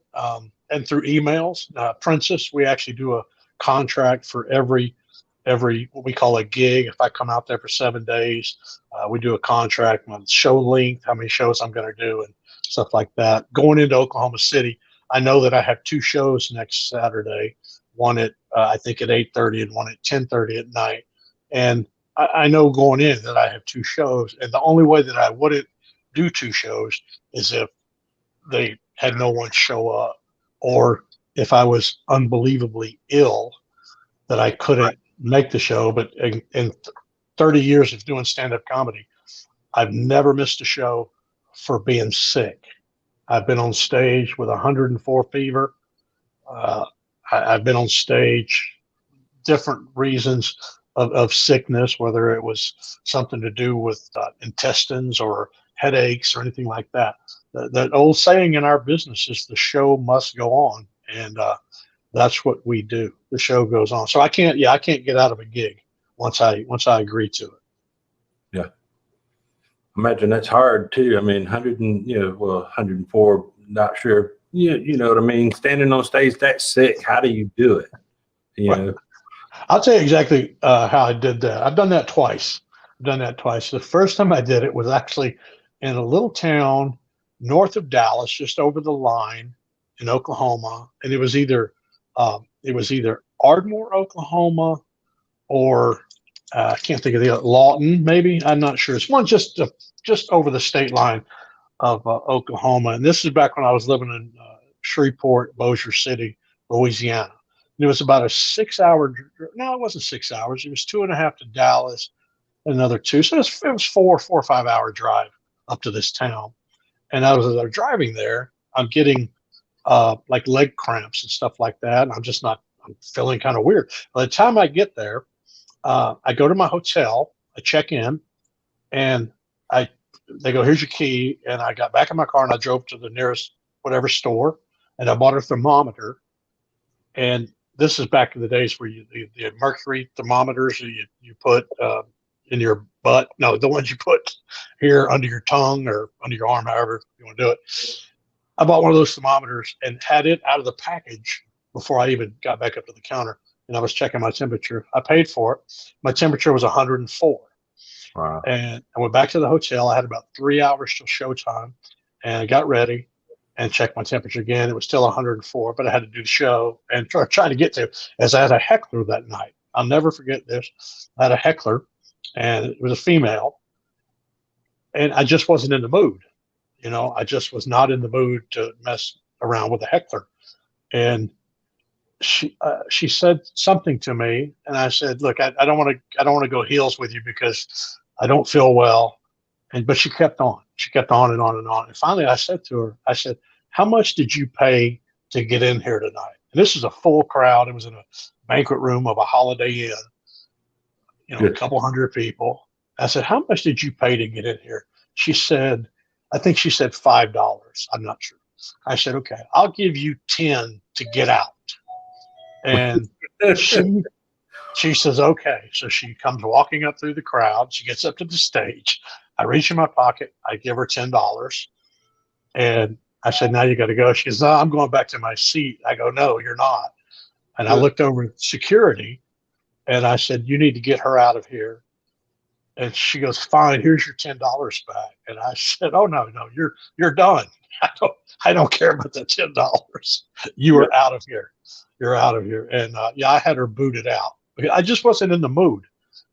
and through emails. Princess, we actually do a contract for every what we call a gig. If I come out there for 7 days, we do a contract on show length, how many shows I'm going to do, and stuff like that. Going into Oklahoma City, I know that I have 2 shows next Saturday. One at I think at 8:30 and one at 10:30 at night. And I know going in that I have 2 shows, and the only way that I wouldn't do 2 shows is if they had no one show up, or if I was unbelievably ill that I couldn't make the show. But in 30 years of doing stand-up comedy, I've never missed a show for being sick. I've been on stage with 104 fever. I've been on stage different reasons of sickness, whether it was something to do with intestines or headaches or anything like that. The old saying in our business is the show must go on, and that's what we do. The show goes on. So I can't get out of a gig once I agree to it. Yeah. Imagine that's hard too. I mean, 104, not sure. You know what I mean? Standing on stage that sick, how do you do it? I'll tell you exactly how I did that. I've done that twice. The first time I did it was actually in a little town north of Dallas, just over the line in Oklahoma, and it was either Ardmore, Oklahoma, or I can't think of the other, Lawton, maybe. I'm not sure. It's one just over the state line of Oklahoma, and this is back when I was living in Shreveport, Bossier City, Louisiana. And it was about a 6-hour. No, it wasn't 6 hours. It was 2.5 to Dallas, another 2. So it was 4 or 5 hour drive up to this town. And as I was driving there, I'm getting like leg cramps and stuff like that. And I'm feeling kind of weird. By the time I get there, I go to my hotel, I check in, and they go, here's your key. And I got back in my car and I drove to the nearest whatever store, and I bought a thermometer. And this is back in the days where the mercury thermometers you put in your butt. No, the ones you put here under your tongue or under your arm, however you want to do it. I bought one of those thermometers and had it out of the package before I even got back up to the counter. And I was checking my temperature. I paid for it. My temperature was 104. Wow. And I went back to the hotel. I had about 3 hours till showtime, and I got ready and checked my temperature again. It was still 104, but I had to do the show and try to get to, as I had a heckler that night. I'll never forget this. I had a heckler, and it was a female, and I just wasn't in the mood. I just was not in the mood to mess around with a heckler. And she said something to me, and I said, "Look, I don't want to go heels with you because I don't feel well." But she kept on. She kept on and on and on. And finally, I said to her, I said, "How much did you pay to get in here tonight?" And this is a full crowd. It was in a banquet room of a Holiday Inn. A couple hundred people. I said, "How much did you pay to get in here?" She said, I think she said $5. I'm not sure. I said, "Okay, I'll give you 10 to get out." And she says, "Okay." So she comes walking up through the crowd. She gets up to the stage. I reach in my pocket. I give her $10. And I said, "Now you got to go." She goes, "No, I'm going back to my seat." I go, "No, you're not." And I looked over at security and I said, "You need to get her out of here." And she goes, "Fine, here's your $10 back." And I said, "Oh, no, you're done. I don't care about the $10. You are out of here. You're out of here." And I had her booted out. I just wasn't in the mood.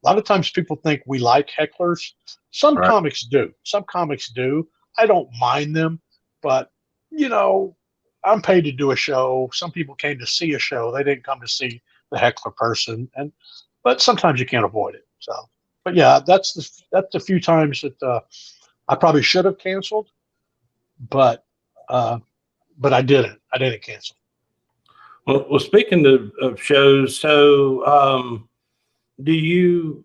A lot of times people think we like hecklers. Some comics do. Some comics do. I don't mind them, but I'm paid to do a show. Some people came to see a show. They didn't come to see the heckler person, but sometimes you can't avoid it. So, but yeah, that's the few times that I probably should have canceled, but I didn't. I didn't cancel. Well, speaking of shows, so do you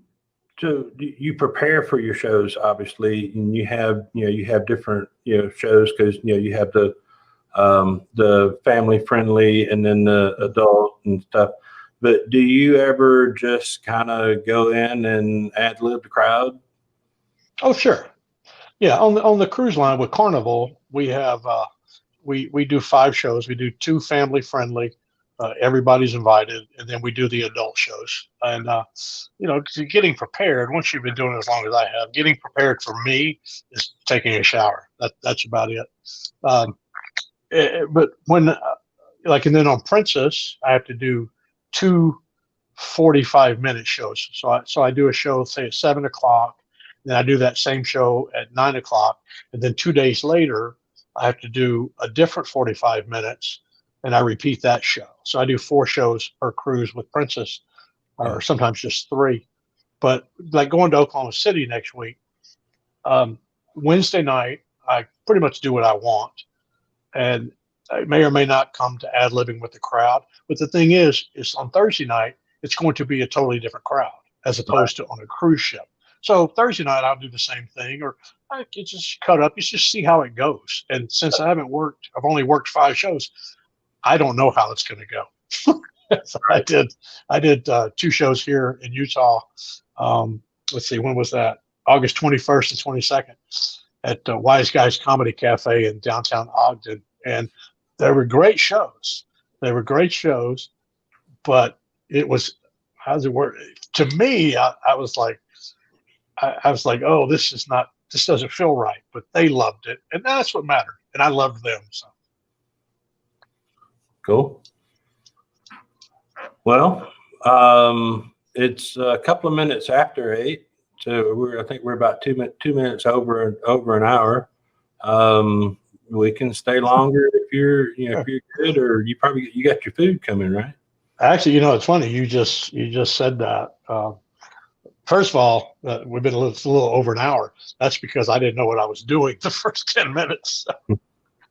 prepare for your shows? Obviously, and you have different shows because you have the family friendly and then the adult and stuff. But do you ever just kind of go in and ad-lib the crowd? Oh, sure. Yeah, on the cruise line with Carnival, we have we do 5 shows. We do 2 family friendly. Everybody's invited, and then we do the adult shows. And getting prepared. Once you've been doing it as long as I have, getting prepared for me is taking a shower. That's about it. But when and then on Princess, I have to do 2 45-minute shows. So I do a show, say at 7:00. Then I do that same show at 9:00, and then 2 days later, I have to do a different 45 minutes, and I repeat that show. So I do 4 shows per cruise with Princess, or sometimes just 3. But like going to Oklahoma City next week, Wednesday night, I pretty much do what I want, and I may or may not come to ad-libbing with the crowd. But the thing is on Thursday night, it's going to be a totally different crowd as opposed to on a cruise ship. So Thursday night, I'll do the same thing, or I can just cut up. You just see how it goes. And since I've only worked 5 shows, I don't know how it's going to go. So I did 2 shows here in Utah. Let's see, when was that? August 21st and 22nd at Wise Guys Comedy Cafe in downtown Ogden. And they were great shows. But it was, how's it work? To me, I was like, oh, this doesn't feel right, but they loved it. And that's what mattered. And I loved them. So. Cool. Well, it's a couple of minutes after 8. So I think we're about 2 minutes over an hour. We can stay longer if you're good, or you got your food coming, right? Actually, it's funny. You just said that. First of all, we've been a little over an hour. That's because I didn't know what I was doing the first 10 minutes.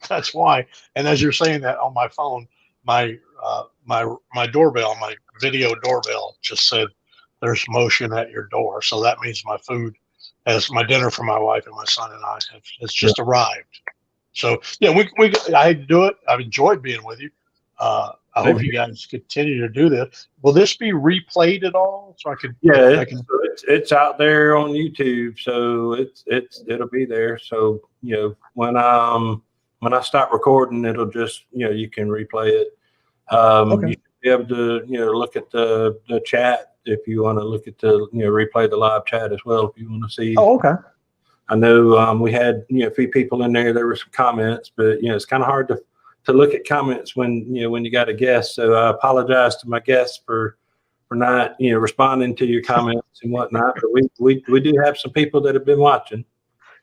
That's why. And as you're saying that on my phone, my doorbell, my video doorbell just said, "There's motion at your door." So that means my food, as my dinner for my wife and my son and I, has just arrived. So yeah, I had to do it. I've enjoyed being with you. I hope you guys continue to do this. Will this be replayed at all? So I can. Yeah, it's out there on YouTube, so it'll be there. So when I stop recording, it'll just you can replay it. Okay. You should be able to look at the chat if you want to look at the replay the live chat as well if you want to see. Oh, okay. I know we had a few people in there. There were some comments, but it's kind of hard to look at comments when you got a guest. So I apologize to my guests for not responding to your comments and whatnot. But we do have some people that have been watching.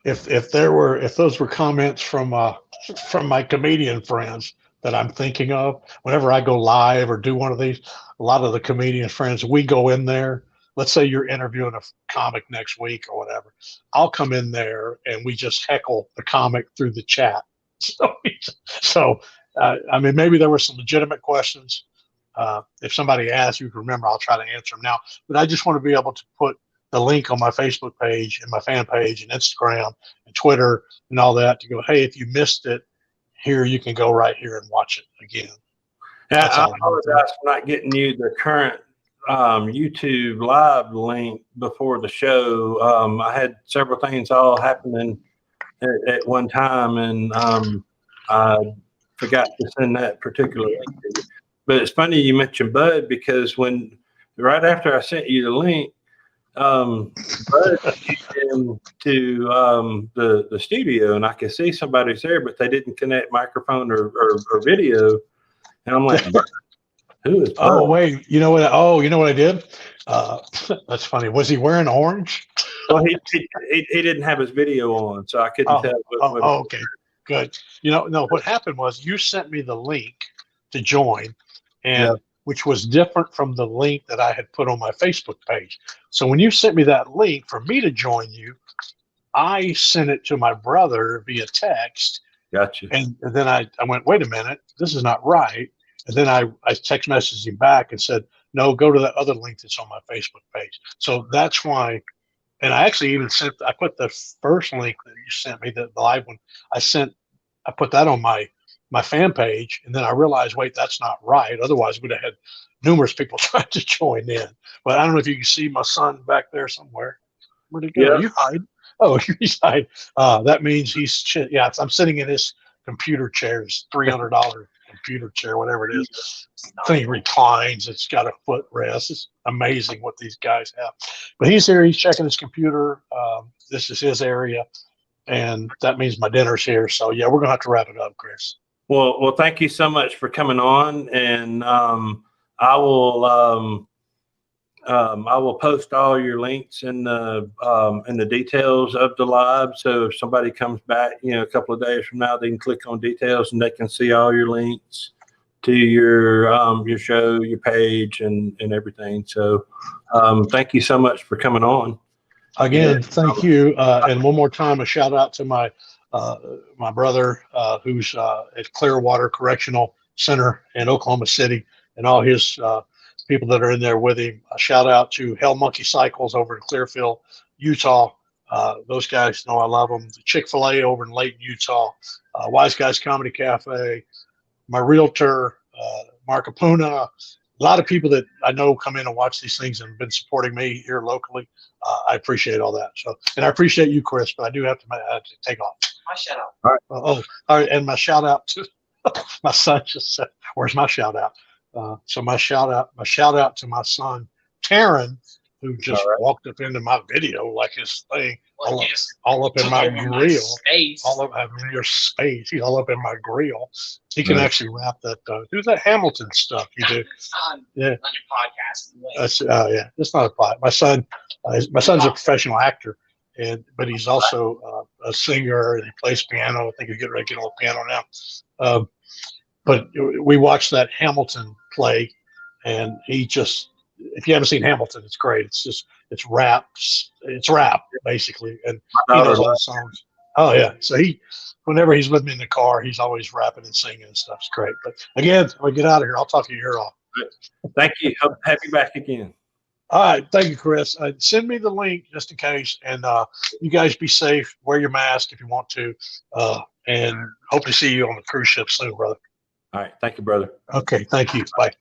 If those were comments from my comedian friends, that I'm thinking of. Whenever I go live or do one of these, a lot of the comedian friends, we go in there. Let's say you're interviewing a comic next week or whatever. I'll come in there and we just heckle the comic through the chat. I mean, maybe there were some legitimate questions. If somebody asks, you can remember, I'll try to answer them now. But I just want to be able to put the link on my Facebook page and my fan page and Instagram and Twitter and all that to go, hey, if you missed it, here you can go right here and watch it again. Yeah, I apologize for not getting you the current YouTube live link before the show. I had several things all happening at one time, and I forgot to send that particular link to you. But it's funny you mentioned Bud, because right after I sent you the link, Bud came to the studio, and I could see somebody's there, but they didn't connect microphone or video. And I'm like, who is Bud? Oh, wait, you know what? Oh, you know what I did? That's funny. Was he wearing orange? Well, he didn't have his video on, so I couldn't tell. Okay, good. No, what happened was you sent me the link to join, and which was different from the link that I had put on my Facebook page. So when you sent me that link for me to join you, I sent it to my brother via text. Gotcha. And then I went, wait a minute, this is not right. And then I text messaged him back and said, no, go to that other link that's on my Facebook page. So that's why. And I actually even I put the first link that you sent me, the live one, I put that on my fan page. And then I realized, wait, that's not right. Otherwise, we'd have had numerous people trying to join in. But I don't know if you can see my son back there somewhere. Where'd he go? Yeah. You hide. Oh, he's hide. That means I'm sitting in his computer chair, his $300 computer chair, whatever it is. Thing reclines. It's got a footrest. It's amazing what these guys have. But he's here. He's checking his computer. This is his area, and that means my dinner's here. So yeah, we're gonna have to wrap it up, Chris. Well, thank you so much for coming on, and I will post all your links in the details of the live. So if somebody comes back, a couple of days from now, they can click on details and they can see all your links to your show, your page, and everything. So thank you so much for coming on. Again, thank you. And one more time, a shout out to my brother who's at Clearwater Correctional Center in Oklahoma City, and all his people that are in there with him. A shout out to Hell Monkey Cycles over in Clearfield, Utah. Those guys know I love them. The Chick-fil-A over in Layton, Utah. Wise Guys Comedy Cafe. My realtor, Mark Apuna. A lot of people that I know come in and watch these things and have been supporting me here locally. I appreciate all that. So, and I appreciate you, Chris, but I do have to take off. My shout out. All right. All right. And my shout out to my son just said, where's my shout out? So my shout out to my son, Taryn, who just walked up into my video like his thing, all up in my grill. All up in your space. He's all up in my grill. He can actually wrap that. Do that Hamilton stuff you do. Yeah. On your podcast. Yeah. It's not a pod. My son's a professional actor, but he's also a singer, and he plays piano. I think he's getting ready to get on the piano now. But we watched that Hamilton play, and if you haven't seen Hamilton, it's great. It's rap basically, and he knows all the songs. Oh yeah, so whenever he's with me in the car, he's always rapping and singing and stuff. It's great. But again, when we get out of here, I'll talk to you here off. Thank you. Hope to have you back again. All right, thank you, Chris. Send me the link just in case, and you guys be safe. Wear your mask if you want to, and hope to see you on the cruise ship soon, brother. All right. Thank you, brother. Okay. Thank you. Bye.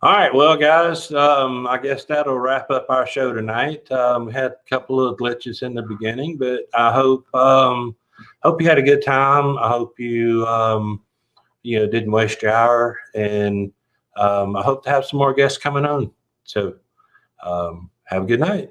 All right. Well, guys, I guess that'll wrap up our show tonight. We had a couple of glitches in the beginning, but I hope you had a good time. I hope you didn't waste your hour, and I hope to have some more guests coming on. So have a good night.